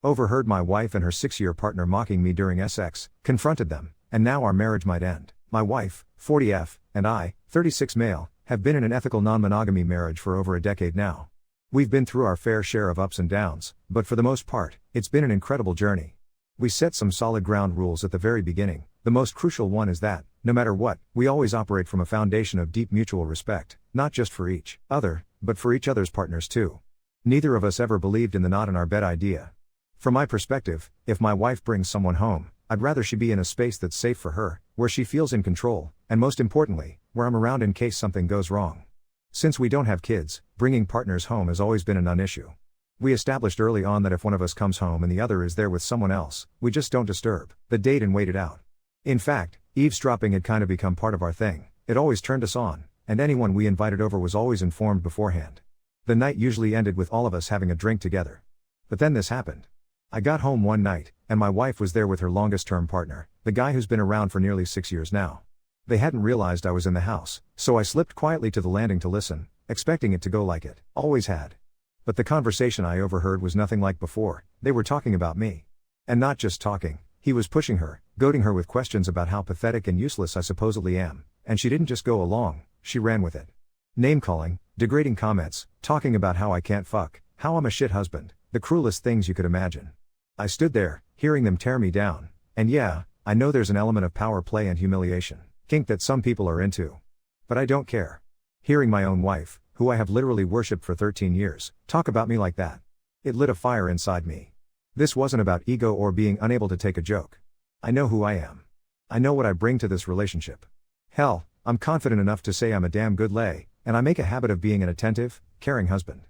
Overheard my wife and her 6-year partner mocking me during sex, confronted them, and now our marriage might end. My wife, 40F, and I, 36 male, have been in an ethical non-monogamy marriage for over a decade now. We've been through our fair share of ups and downs, but for the most part, it's been an incredible journey. We set some solid ground rules at the very beginning. The most crucial one is that, no matter what, we always operate from a foundation of deep mutual respect, not just for each other, but for each other's partners too. Neither of us ever believed in the not in our bed idea. From my perspective, if my wife brings someone home, I'd rather she be in a space that's safe for her, where she feels in control, and most importantly, where I'm around in case something goes wrong. Since we don't have kids, bringing partners home has always been a non-issue. We established early on that if one of us comes home and the other is there with someone else, we just don't disturb the date and wait it out. In fact, eavesdropping had kind of become part of our thing. It always turned us on, and anyone we invited over was always informed beforehand. The night usually ended with all of us having a drink together. But then this happened. I got home one night, and my wife was there with her longest-term partner, the guy who's been around for nearly 6 years now. They hadn't realized I was in the house, so I slipped quietly to the landing to listen, expecting it to go like it always had. But the conversation I overheard was nothing like before. They were talking about me. And not just talking, he was pushing her, goading her with questions about how pathetic and useless I supposedly am, and she didn't just go along, she ran with it. Name-calling, degrading comments, talking about how I can't fuck, how I'm a shit husband, the cruelest things you could imagine. I stood there, hearing them tear me down, and yeah, I know there's an element of power play and humiliation, kink that some people are into. But I don't care. Hearing my own wife, who I have literally worshipped for 13 years, talk about me like that. It lit a fire inside me. This wasn't about ego or being unable to take a joke. I know who I am. I know what I bring to this relationship. Hell, I'm confident enough to say I'm a damn good lay, and I make a habit of being an attentive, caring husband.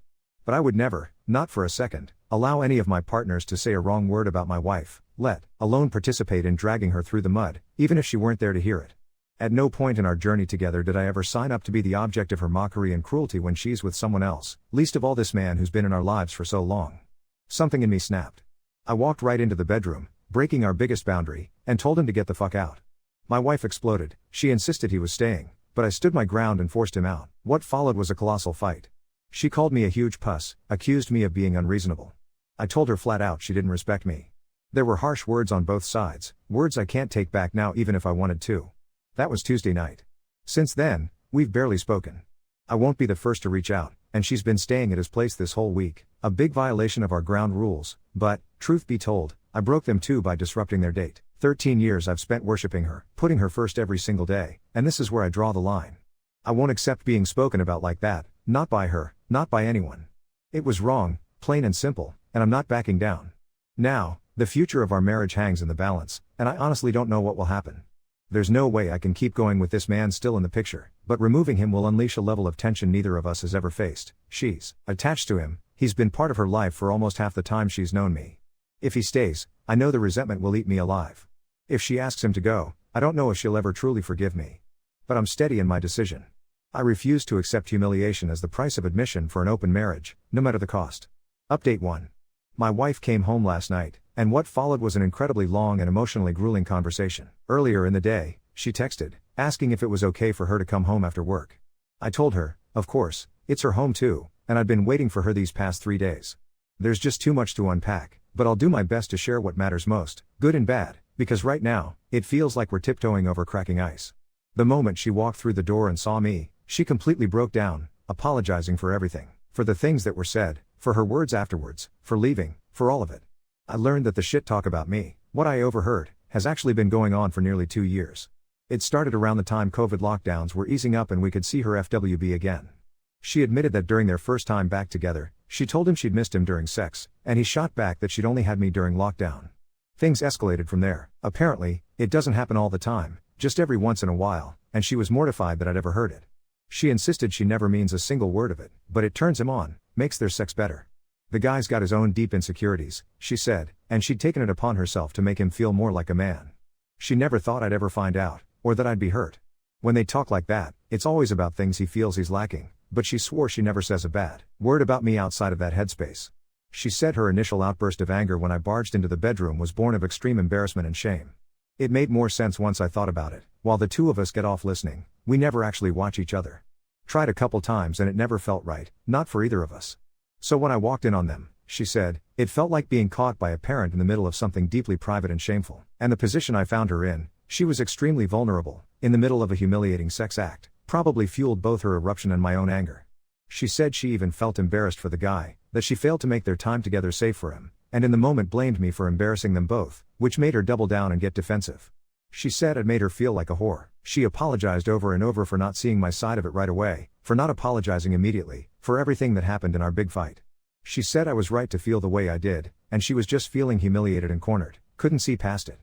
But I would never, not for a second, allow any of my partners to say a wrong word about my wife, let alone participate in dragging her through the mud, even if she weren't there to hear it. At no point in our journey together did I ever sign up to be the object of her mockery and cruelty when she's with someone else, least of all this man who's been in our lives for so long. Something in me snapped. I walked right into the bedroom, breaking our biggest boundary, and told him to get the fuck out. My wife exploded. She insisted he was staying, but I stood my ground and forced him out. What followed was a colossal fight. She called me a huge puss, accused me of being unreasonable. I told her flat out she didn't respect me. There were harsh words on both sides, words I can't take back now even if I wanted to. That was Tuesday night. Since then, we've barely spoken. I won't be the first to reach out, and she's been staying at his place this whole week, a big violation of our ground rules, but, truth be told, I broke them too by disrupting their date. 13 years I've spent worshipping her, putting her first every single day, and this is where I draw the line. I won't accept being spoken about like that, not by her, not by anyone. It was wrong, plain and simple, and I'm not backing down. Now, the future of our marriage hangs in the balance, and I honestly don't know what will happen. There's no way I can keep going with this man still in the picture, but removing him will unleash a level of tension neither of us has ever faced. She's attached to him, he's been part of her life for almost half the time she's known me. If he stays, I know the resentment will eat me alive. If she asks him to go, I don't know if she'll ever truly forgive me. But I'm steady in my decision. I refuse to accept humiliation as the price of admission for an open marriage, no matter the cost. Update 1. My wife came home last night, and what followed was an incredibly long and emotionally grueling conversation. Earlier in the day, she texted, asking if it was okay for her to come home after work. I told her, of course, it's her home too, and I'd been waiting for her these past 3 days. There's just too much to unpack, but I'll do my best to share what matters most, good and bad, because right now, it feels like we're tiptoeing over cracking ice. The moment she walked through the door and saw me, she completely broke down, apologizing for everything, for the things that were said, for her words afterwards, for leaving, for all of it. I learned that the shit talk about me, what I overheard, has actually been going on for nearly 2 years. It started around the time COVID lockdowns were easing up and we could see her FWB again. She admitted that during their first time back together, she told him she'd missed him during sex, and he shot back that she'd only had me during lockdown. Things escalated from there. Apparently, it doesn't happen all the time, just every once in a while, and she was mortified that I'd ever heard it. She insisted she never means a single word of it, but it turns him on, makes their sex better. The guy's got his own deep insecurities, she said, and she'd taken it upon herself to make him feel more like a man. She never thought I'd ever find out, or that I'd be hurt. When they talk like that, it's always about things he feels he's lacking, but she swore she never says a bad word about me outside of that headspace. She said her initial outburst of anger when I barged into the bedroom was born of extreme embarrassment and shame. It made more sense once I thought about it. While the two of us get off listening, we never actually watch each other. Tried a couple times and it never felt right, not for either of us. So when I walked in on them, she said, It felt like being caught by a parent in the middle of something deeply private and shameful. And the position I found her in, she was extremely vulnerable, in the middle of a humiliating sex act, probably fueled both her eruption and my own anger. She said she even felt embarrassed for the guy, that she failed to make their time together safe for him, and in the moment blamed me for embarrassing them both, which made her double down and get defensive. She said I'd made her feel like a whore. She apologized over and over for not seeing my side of it right away, for not apologizing immediately, for everything that happened in our big fight. She said I was right to feel the way I did, and she was just feeling humiliated and cornered, couldn't see past it.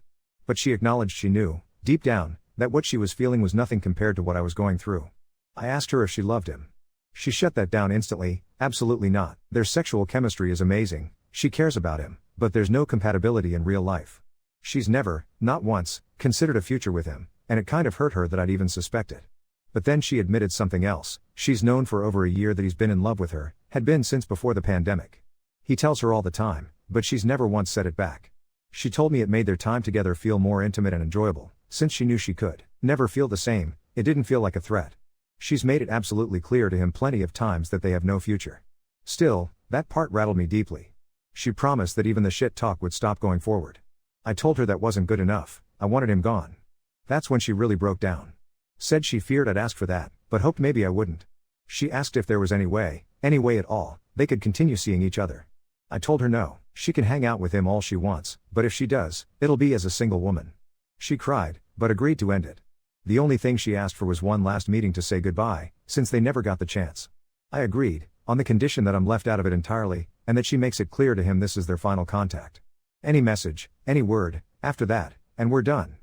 But she acknowledged she knew, deep down, that what she was feeling was nothing compared to what I was going through. I asked her if she loved him. She shut that down instantly. Absolutely not. Their sexual chemistry is amazing, she cares about him, but there's no compatibility in real life. She's never, not once, considered a future with him, and it kind of hurt her that I'd even suspect it. But then she admitted something else. She's known for over a year that he's been in love with her, had been since before the pandemic. He tells her all the time, but she's never once said it back. She told me it made their time together feel more intimate and enjoyable, since she knew she could never feel the same. It didn't feel like a threat. She's made it absolutely clear to him plenty of times that they have no future. Still, that part rattled me deeply. She promised that even the shit talk would stop going forward. I told her that wasn't good enough, I wanted him gone. That's when she really broke down. Said she feared I'd ask for that, but hoped maybe I wouldn't. She asked if there was any way at all, they could continue seeing each other. I told her no, she can hang out with him all she wants, but if she does, it'll be as a single woman. She cried, but agreed to end it. The only thing she asked for was one last meeting to say goodbye, since they never got the chance. I agreed, on the condition that I'm left out of it entirely, and that she makes it clear to him this is their final contact. Any message, any word, after that, and we're done.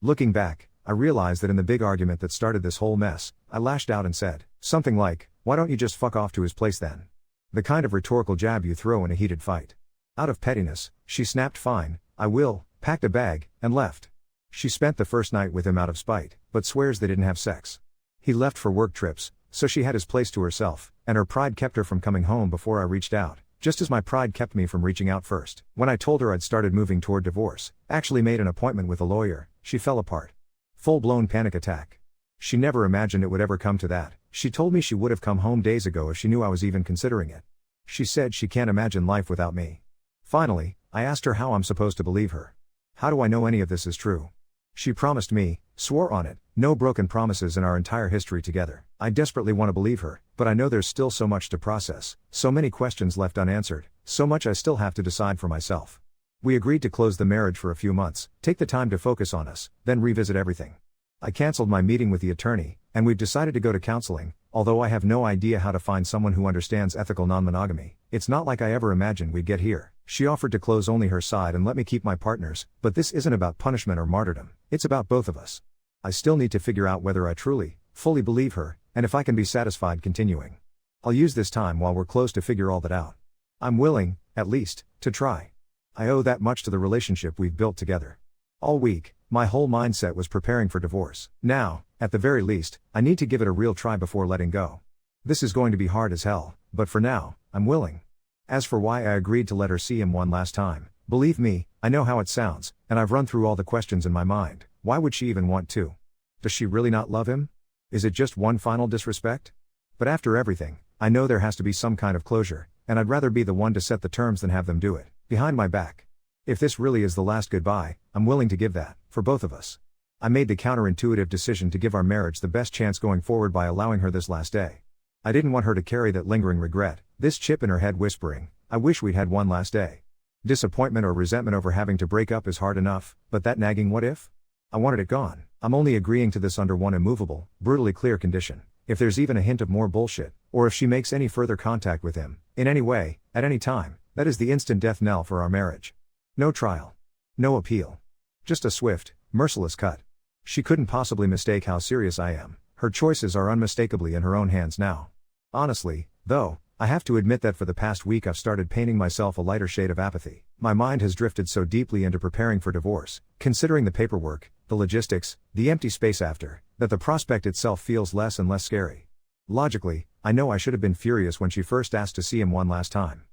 Looking back, I realized that in the big argument that started this whole mess, I lashed out and said something like, "Why don't you just fuck off to his place then?" The kind of rhetorical jab you throw in a heated fight. Out of pettiness, she snapped fine, I will, packed a bag, and left. She spent the first night with him out of spite, but swears they didn't have sex. He left for work trips, so she had his place to herself, and her pride kept her from coming home before I reached out, just as my pride kept me from reaching out first. When I told her I'd started moving toward divorce, actually made an appointment with a lawyer, she fell apart. Full-blown panic attack. She never imagined it would ever come to that. She told me she would have come home days ago if she knew I was even considering it. She said she can't imagine life without me. Finally, I asked her how I'm supposed to believe her. How do I know any of this is true? She promised me, swore on it, no broken promises in our entire history together. I desperately want to believe her, but I know there's still so much to process, so many questions left unanswered, so much I still have to decide for myself. We agreed to close the marriage for a few months, take the time to focus on us, then revisit everything. I canceled my meeting with the attorney, and we've decided to go to counseling, although I have no idea how to find someone who understands ethical non-monogamy. It's not like I ever imagined we'd get here. She offered to close only her side and let me keep my partner's, but this isn't about punishment or martyrdom, it's about both of us. I still need to figure out whether I truly, fully believe her, and if I can be satisfied continuing. I'll use this time while we're close to figure all that out. I'm willing, at least, to try. I owe that much to the relationship we've built together. All week, my whole mindset was preparing for divorce. Now, at the very least, I need to give it a real try before letting go. This is going to be hard as hell, but for now, I'm willing. As for why I agreed to let her see him one last time, believe me, I know how it sounds, and I've run through all the questions in my mind. Why would she even want to? Does she really not love him? Is it just one final disrespect? But after everything, I know there has to be some kind of closure, and I'd rather be the one to set the terms than have them do it, behind my back. If this really is the last goodbye, I'm willing to give that, for both of us. I made the counterintuitive decision to give our marriage the best chance going forward by allowing her this last day. I didn't want her to carry that lingering regret, this chip in her head whispering, I wish we'd had one last day. Disappointment or resentment over having to break up is hard enough, but that nagging what if? I wanted it gone. I'm only agreeing to this under one immovable, brutally clear condition. If there's even a hint of more bullshit, or if she makes any further contact with him, in any way, at any time, that is the instant death knell for our marriage. No trial. No appeal. Just a swift, merciless cut. She couldn't possibly mistake how serious I am. Her choices are unmistakably in her own hands now. Honestly, though, I have to admit that for the past week I've started painting myself a lighter shade of apathy. My mind has drifted so deeply into preparing for divorce, considering the paperwork, the logistics, the empty space after, that the prospect itself feels less and less scary. Logically, I know I should have been furious when she first asked to see him one last time.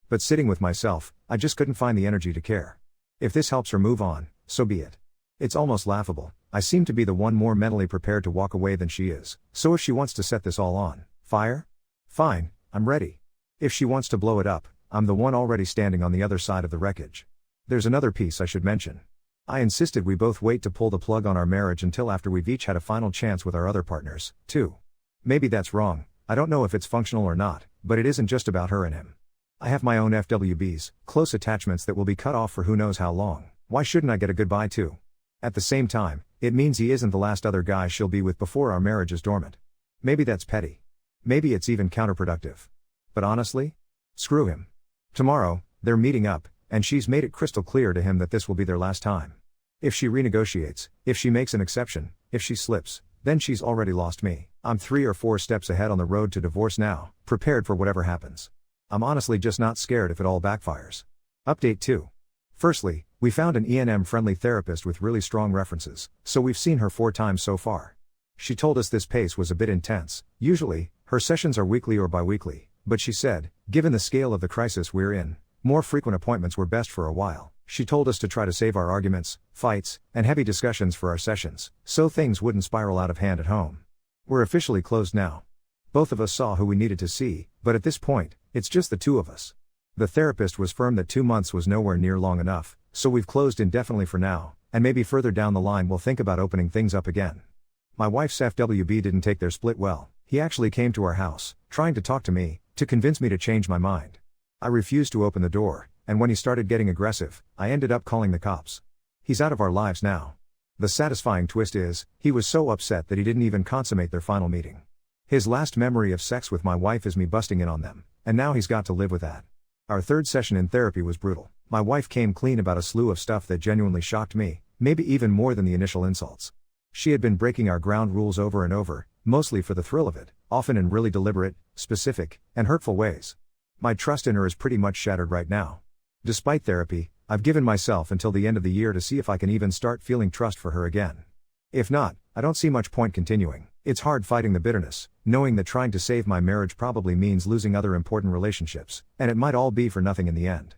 But sitting with myself, I just couldn't find the energy to care. If this helps her move on, so be it. It's almost laughable. I seem to be the one more mentally prepared to walk away than she is. So if she wants to set this all on fire? Fine, I'm ready. If she wants to blow it up, I'm the one already standing on the other side of the wreckage. There's another piece I should mention. I insisted we both wait to pull the plug on our marriage until after we've each had a final chance with our other partners, too. Maybe that's wrong, I don't know if it's functional or not, but it isn't just about her and him. I have my own FWBs, close attachments that will be cut off for who knows how long. Why shouldn't I get a goodbye too? At the same time, it means he isn't the last other guy she'll be with before our marriage is dormant. Maybe that's petty. Maybe it's even counterproductive. But honestly? Screw him. Tomorrow, they're meeting up, and she's made it crystal clear to him that this will be their last time. If she renegotiates, if she makes an exception, if she slips, then she's already lost me. I'm 3 or 4 steps ahead on the road to divorce now, prepared for whatever happens. I'm honestly just not scared if it all backfires. Update 2. Firstly, we found an E&M-friendly therapist with really strong references, so we've seen her 4 times so far. She told us this pace was a bit intense. Usually, her sessions are weekly or bi-weekly, but she said, given the scale of the crisis we're in, more frequent appointments were best for a while. She told us to try to save our arguments, fights, and heavy discussions for our sessions, so things wouldn't spiral out of hand at home. We're officially closed now. Both of us saw who we needed to see, but at this point, it's just the 2 of us. The therapist was firm that 2 months was nowhere near long enough, so we've closed indefinitely for now, and maybe further down the line we'll think about opening things up again. My wife's FWB didn't take their split well. He actually came to our house, trying to talk to me, to convince me to change my mind. I refused to open the door, and when he started getting aggressive, I ended up calling the cops. He's out of our lives now. The satisfying twist is, he was so upset that he didn't even consummate their final meeting. His last memory of sex with my wife is me busting in on them, and now he's got to live with that. Our 3rd session in therapy was brutal. My wife came clean about a slew of stuff that genuinely shocked me, maybe even more than the initial insults. She had been breaking our ground rules over and over, mostly for the thrill of it, often in really deliberate, specific, and hurtful ways. My trust in her is pretty much shattered right now. Despite therapy, I've given myself until the end of the year to see if I can even start feeling trust for her again. If not, I don't see much point continuing. It's hard fighting the bitterness, knowing that trying to save my marriage probably means losing other important relationships, and it might all be for nothing in the end.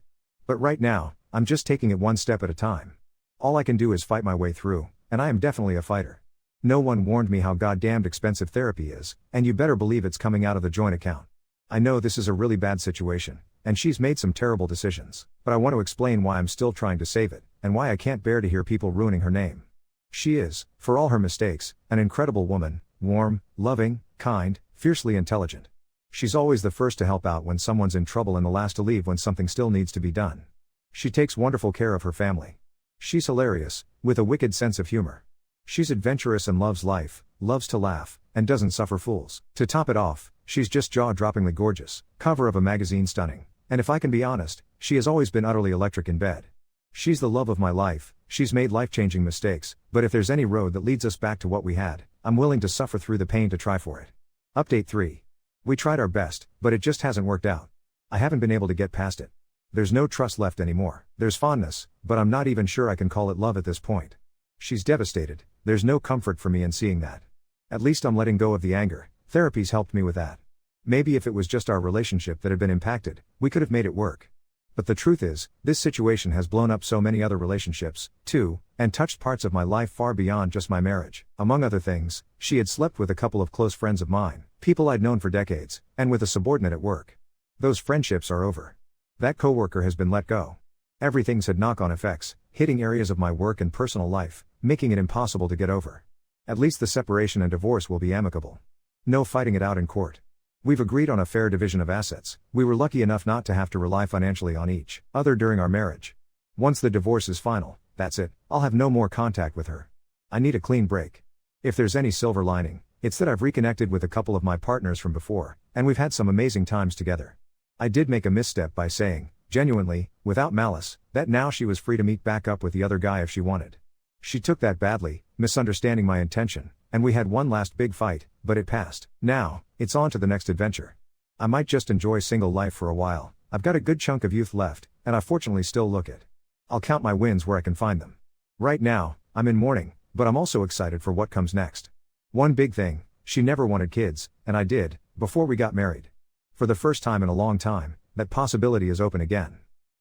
But right now, I'm just taking it one step at a time. All I can do is fight my way through, and I am definitely a fighter. No one warned me how goddamned expensive therapy is, and you better believe it's coming out of the joint account. I know this is a really bad situation, and she's made some terrible decisions, but I want to explain why I'm still trying to save it, and why I can't bear to hear people ruining her name. She is, for all her mistakes, an incredible woman, warm, loving, kind, fiercely intelligent. She's always the first to help out when someone's in trouble and the last to leave when something still needs to be done. She takes wonderful care of her family. She's hilarious, with a wicked sense of humor. She's adventurous and loves life, loves to laugh, and doesn't suffer fools. To top it off, she's just jaw-droppingly gorgeous, cover of a magazine stunning, and if I can be honest, she has always been utterly electric in bed. She's the love of my life. She's made life-changing mistakes, but if there's any road that leads us back to what we had, I'm willing to suffer through the pain to try for it. Update 3. We tried our best, but it just hasn't worked out. I haven't been able to get past it. There's no trust left anymore. There's fondness, but I'm not even sure I can call it love at this point. She's devastated. There's no comfort for me in seeing that. At least I'm letting go of the anger. Therapy's helped me with that. Maybe if it was just our relationship that had been impacted, we could have made it work. But the truth is, this situation has blown up so many other relationships, too, and touched parts of my life far beyond just my marriage. Among other things, she had slept with a couple of close friends of mine, people I'd known for decades, and with a subordinate at work. Those friendships are over. That coworker has been let go. Everything's had knock-on effects, hitting areas of my work and personal life, making it impossible to get over. At least the separation and divorce will be amicable. No fighting it out in court. We've agreed on a fair division of assets. We were lucky enough not to have to rely financially on each other during our marriage. Once the divorce is final, that's it. I'll have no more contact with her. I need a clean break. If there's any silver lining, it's that I've reconnected with a couple of my partners from before, and we've had some amazing times together. I did make a misstep by saying, genuinely, without malice, that now she was free to meet back up with the other guy if she wanted. She took that badly, misunderstanding my intention, and we had one last big fight, but it passed. Now, it's on to the next adventure. I might just enjoy single life for a while. I've got a good chunk of youth left, and I fortunately still look it. I'll count my wins where I can find them. Right now, I'm in mourning, but I'm also excited for what comes next. One big thing, she never wanted kids, and I did, before we got married. For the first time in a long time, that possibility is open again.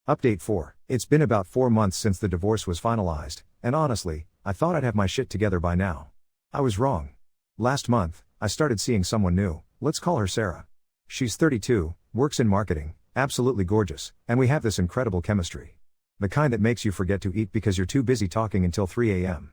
Update 4. It's been about 4 months since the divorce was finalized, and honestly, I thought I'd have my shit together by now. I was wrong. Last month, I started seeing someone new. Let's call her Sarah. She's 32, works in marketing, Absolutely gorgeous, and we have this incredible chemistry. The kind that makes you forget to eat because you're too busy talking until 3 a.m.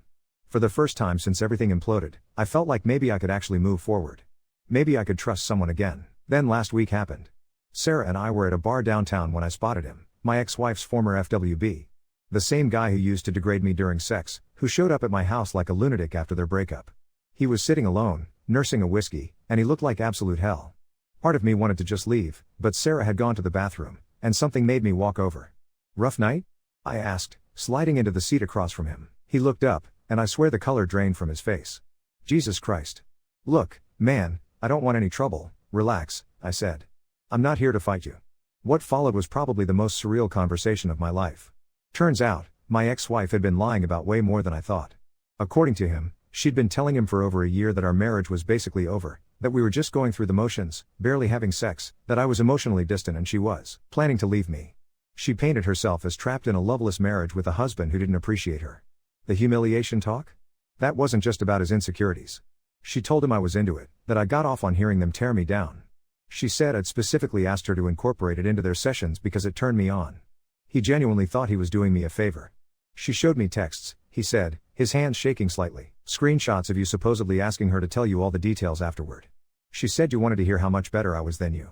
For the first time since everything imploded, I felt like maybe I could actually move forward. Maybe I could trust someone again. Then last week happened. Sarah and I were at a bar downtown when I spotted him, my ex-wife's former FWB. The same guy who used to degrade me during sex, who showed up at my house like a lunatic after their breakup. He was sitting alone, nursing a whiskey, and he looked like absolute hell. Part of me wanted to just leave, but Sarah had gone to the bathroom, and something made me walk over. Rough night? I asked, sliding into the seat across from him. He looked up, and I swear the color drained from his face. Jesus Christ. Look, man, I don't want any trouble, relax, I said. I'm not here to fight you. What followed was probably the most surreal conversation of my life. Turns out, my ex-wife had been lying about way more than I thought. According to him, she'd been telling him for over a year that our marriage was basically over, that we were just going through the motions, barely having sex, that I was emotionally distant and she was planning to leave me. She painted herself as trapped in a loveless marriage with a husband who didn't appreciate her. The humiliation talk? That wasn't just about his insecurities. She told him I was into it, that I got off on hearing them tear me down. She said I'd specifically asked her to incorporate it into their sessions because it turned me on. He genuinely thought he was doing me a favor. She showed me texts, he said, his hands shaking slightly, screenshots of you supposedly asking her to tell you all the details afterward. She said you wanted to hear how much better I was than you.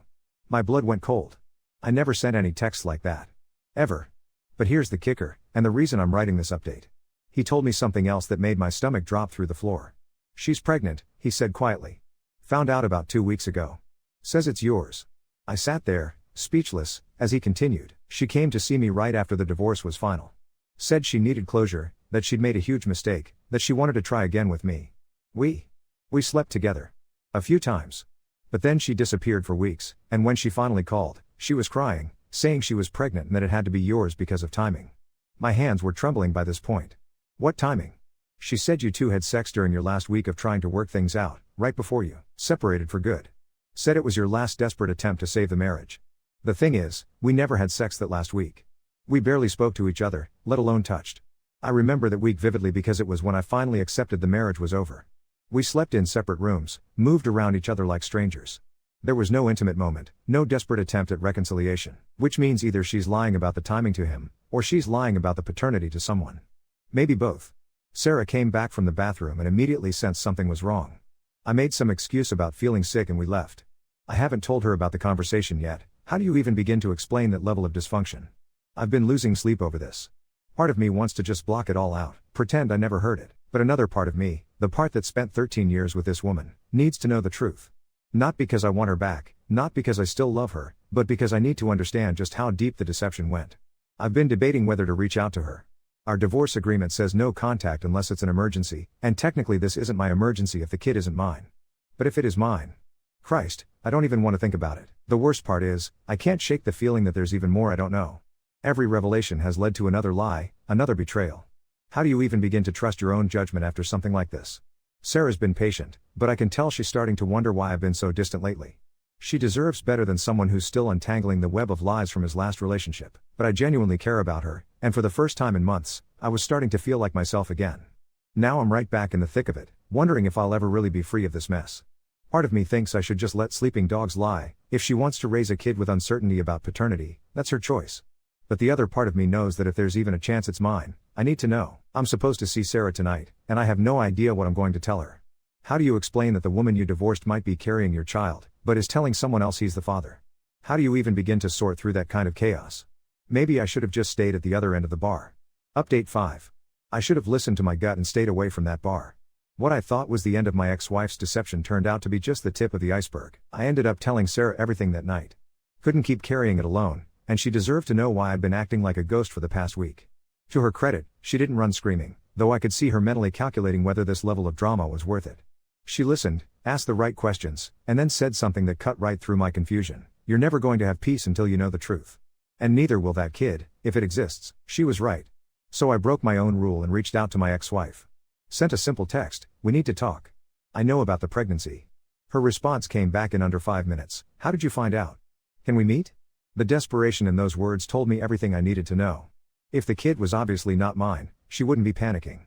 My blood went cold. I never sent any texts like that. Ever. But here's the kicker, and the reason I'm writing this update. He told me something else that made my stomach drop through the floor. She's pregnant, he said quietly. Found out about 2 weeks ago. Says it's yours. I sat there, speechless, as he continued. She came to see me right after the divorce was final. Said she needed closure, that she'd made a huge mistake, that she wanted to try again with me. We slept together. A few times. But then she disappeared for weeks, and when she finally called, she was crying, saying she was pregnant and that it had to be yours because of timing. My hands were trembling by this point. What timing? She said you two had sex during your last week of trying to work things out, right before you separated for good. Said it was your last desperate attempt to save the marriage. The thing is, we never had sex that last week. We barely spoke to each other, let alone touched. I remember that week vividly because it was when I finally accepted the marriage was over. We slept in separate rooms, moved around each other like strangers. There was no intimate moment, no desperate attempt at reconciliation, which means either she's lying about the timing to him, or she's lying about the paternity to someone. Maybe both. Sarah came back from the bathroom and immediately sensed something was wrong. I made some excuse about feeling sick and we left. I haven't told her about the conversation yet. How do you even begin to explain that level of dysfunction? I've been losing sleep over this. Part of me wants to just block it all out, pretend I never heard it, but another part of me, the part that spent 13 years with this woman, needs to know the truth. Not because I want her back, not because I still love her, but because I need to understand just how deep the deception went. I've been debating whether to reach out to her. Our divorce agreement says no contact unless it's an emergency, and technically this isn't my emergency if the kid isn't mine. But if it is mine, Christ, I don't even want to think about it. The worst part is, I can't shake the feeling that there's even more I don't know. Every revelation has led to another lie, another betrayal. How do you even begin to trust your own judgment after something like this? Sarah's been patient, but I can tell she's starting to wonder why I've been so distant lately. She deserves better than someone who's still untangling the web of lies from his last relationship. But I genuinely care about her, and for the first time in months, I was starting to feel like myself again. Now I'm right back in the thick of it, wondering if I'll ever really be free of this mess. Part of me thinks I should just let sleeping dogs lie. If she wants to raise a kid with uncertainty about paternity, that's her choice. But the other part of me knows that if there's even a chance it's mine, I need to know. I'm supposed to see Sarah tonight, and I have no idea what I'm going to tell her. How do you explain that the woman you divorced might be carrying your child, but is telling someone else he's the father? How do you even begin to sort through that kind of chaos? Maybe I should have just stayed at the other end of the bar. Update 5. I should have listened to my gut and stayed away from that bar. What I thought was the end of my ex-wife's deception turned out to be just the tip of the iceberg. I ended up telling Sarah everything that night. Couldn't keep carrying it alone, and she deserved to know why I'd been acting like a ghost for the past week. To her credit, she didn't run screaming, though I could see her mentally calculating whether this level of drama was worth it. She listened, asked the right questions, and then said something that cut right through my confusion. You're never going to have peace until you know the truth. And neither will that kid, if it exists. She was right. So I broke my own rule and reached out to my ex-wife. Sent a simple text, we need to talk. I know about the pregnancy. Her response came back in under 5 minutes. How did you find out? Can we meet? The desperation in those words told me everything I needed to know. If the kid was obviously not mine, she wouldn't be panicking.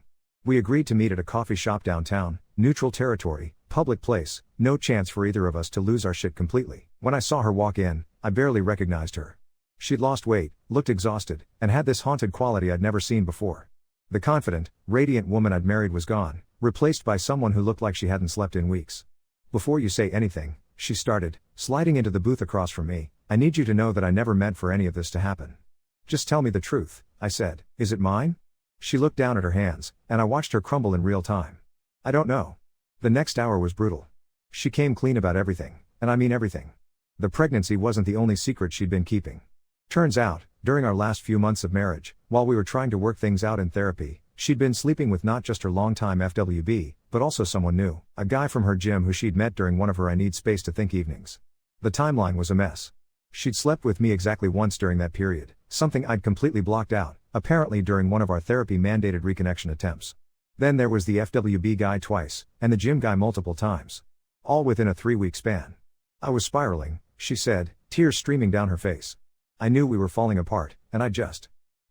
We agreed to meet at a coffee shop downtown, neutral territory, public place, no chance for either of us to lose our shit completely. When I saw her walk in, I barely recognized her. She'd lost weight, looked exhausted, and had this haunted quality I'd never seen before. The confident, radiant woman I'd married was gone, replaced by someone who looked like she hadn't slept in weeks. "Before you say anything," she started, sliding into the booth across from me, "I need you to know that I never meant for any of this to happen." "Just tell me the truth," I said. "Is it mine?" She looked down at her hands, and I watched her crumble in real time. "I don't know." The next hour was brutal. She came clean about everything, and I mean everything. The pregnancy wasn't the only secret she'd been keeping. Turns out, during our last few months of marriage, while we were trying to work things out in therapy, she'd been sleeping with not just her longtime FWB, but also someone new, a guy from her gym who she'd met during one of her I need space to think evenings. The timeline was a mess. She'd slept with me exactly once during that period, something I'd completely blocked out, apparently during one of our therapy-mandated reconnection attempts. Then there was the FWB guy twice, and the gym guy multiple times. All within a 3-week span. "I was spiraling," she said, tears streaming down her face. "I knew we were falling apart, and I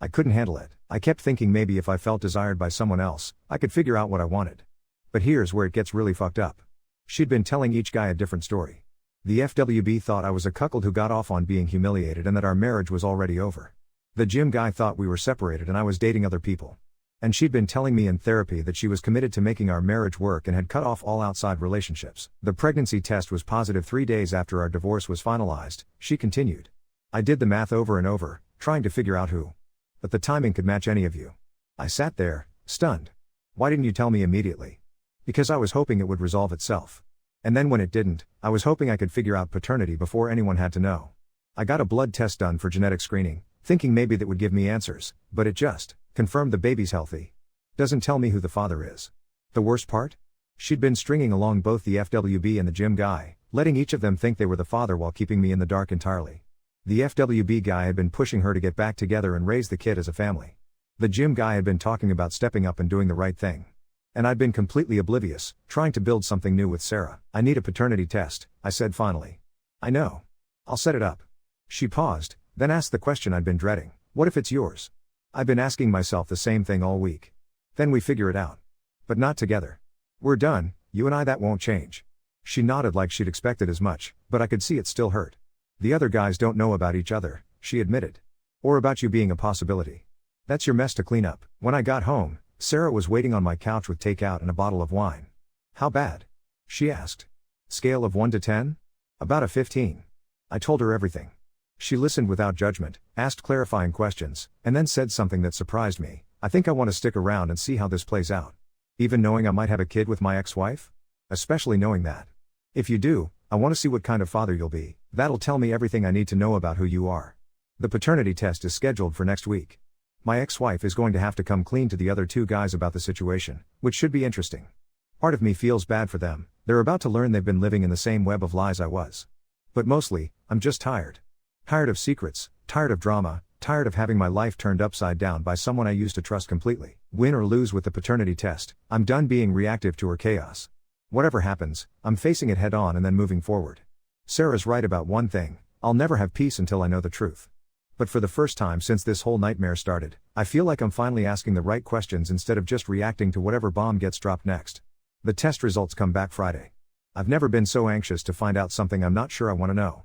couldn't handle it. I kept thinking maybe if I felt desired by someone else, I could figure out what I wanted. But here's where it gets really fucked up." She'd been telling each guy a different story. The FWB thought I was a cuckold who got off on being humiliated and that our marriage was already over. The gym guy thought we were separated and I was dating other people. And she'd been telling me in therapy that she was committed to making our marriage work and had cut off all outside relationships. The pregnancy test was positive 3 days after our divorce was finalized, she continued. "I did the math over and over, trying to figure out who. But the timing could match any of you." I sat there, stunned. "Why didn't you tell me immediately?" "Because I was hoping it would resolve itself. And then when it didn't, I was hoping I could figure out paternity before anyone had to know. I got a blood test done for genetic screening, thinking maybe that would give me answers, but it just confirmed the baby's healthy. Doesn't tell me who the father is. The worst part? She'd been stringing along both the FWB and the gym guy, letting each of them think they were the father while keeping me in the dark entirely. The FWB guy had been pushing her to get back together and raise the kid as a family. The gym guy had been talking about stepping up and doing the right thing. And I'd been completely oblivious, trying to build something new with Sarah. "I need a paternity test," I said finally. "I know. I'll set it up." She paused, then asked the question I'd been dreading. "What if it's yours?" "I've been asking myself the same thing all week. Then we figure it out. But not together. We're done, you and I, that won't change." She nodded like she'd expected as much, but I could see it still hurt. "The other guys don't know about each other," she admitted. "Or about you being a possibility. That's your mess to clean up." When I got home, Sarah was waiting on my couch with takeout and a bottle of wine. "How bad?" she asked. "Scale of 1 to 10? About a 15. I told her everything. She listened without judgment, asked clarifying questions, and then said something that surprised me. "I think I want to stick around and see how this plays out. Even knowing I might have a kid with my ex-wife? Especially knowing that. If you do, I want to see what kind of father you'll be. That'll tell me everything I need to know about who you are." The paternity test is scheduled for next week. My ex-wife is going to have to come clean to the other 2 guys about the situation, which should be interesting. Part of me feels bad for them. They're about to learn they've been living in the same web of lies I was. But mostly, I'm just tired. Tired of secrets, tired of drama, tired of having my life turned upside down by someone I used to trust completely. Win or lose with the paternity test, I'm done being reactive to her chaos. Whatever happens, I'm facing it head on and then moving forward. Sarah's right about one thing: I'll never have peace until I know the truth. But for the first time since this whole nightmare started, I feel like I'm finally asking the right questions instead of just reacting to whatever bomb gets dropped next. The test results come back Friday. I've never been so anxious to find out something I'm not sure I want to know.